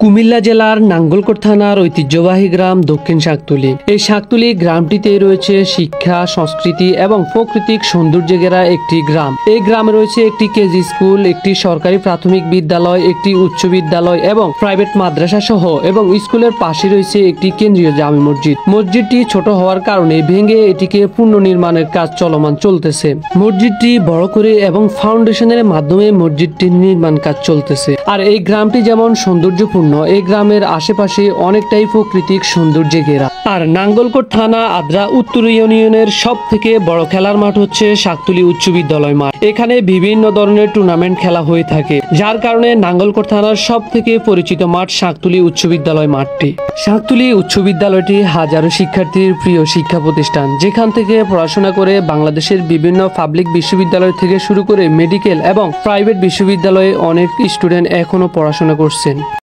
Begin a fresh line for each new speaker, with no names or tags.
কুমিল্লা জেলার নাঙ্গলকোট থানার ঐতিহ্যবাহী গ্রাম দক্ষিণ শাকতুলী। এই শাকতুলী গ্রামটিতে রয়েছে শিক্ষা, সংস্কৃতি এবং প্রাকৃতিক সৌন্দর্যে ঘেরা একটি গ্রাম। এই গ্রামে রয়েছে একটি কেজি স্কুল, একটি সরকারি প্রাথমিক বিদ্যালয়, একটি উচ্চ বিদ্যালয় এবং প্রাইভেট মাদ্রাসা সহ এবং স্কুলের পাশে রয়েছে একটি কেন্দ্রীয় জামে মসজিদ। মসজিদটি ছোট হওয়ার কারণে ভেঙে এটিকে পুনর্নির্মাণের কাজ চলমান চলতেছে। মসজিদটি বড় করে এবং ফাউন্ডেশনের মাধ্যমে মসজিদটির নির্মাণ কাজ চলতেছে। আর এই গ্রামটি যেমন সৌন্দর্যপূর্ণ, এই গ্রামের আশেপাশে অনেকটাই প্রাকৃতিক সৌন্দর্যে ঘেরা। আর নাঙ্গলকোট থানা আদ্রা উত্তর ইউনিয়নের সব থেকে বড় খেলার মাঠ হচ্ছে শাকতুলী উচ্চ বিদ্যালয় মাঠ। এখানে বিভিন্ন ধরনের টুর্নামেন্ট খেলা হয়ে থাকে, যার কারণে নাঙ্গলকোট থানার সব থেকে পরিচিত মাঠ শাকতুলী উচ্চ বিদ্যালয় মাঠটি। শাকতুলী উচ্চ বিদ্যালয়টি হাজারো শিক্ষার্থীর প্রিয় শিক্ষা প্রতিষ্ঠান, যেখান থেকে পড়াশোনা করে বাংলাদেশের বিভিন্ন পাবলিক বিশ্ববিদ্যালয় থেকে শুরু করে মেডিকেল এবং প্রাইভেট বিশ্ববিদ্যালয়ে অনেক স্টুডেন্ট এখনো পড়াশোনা করছেন।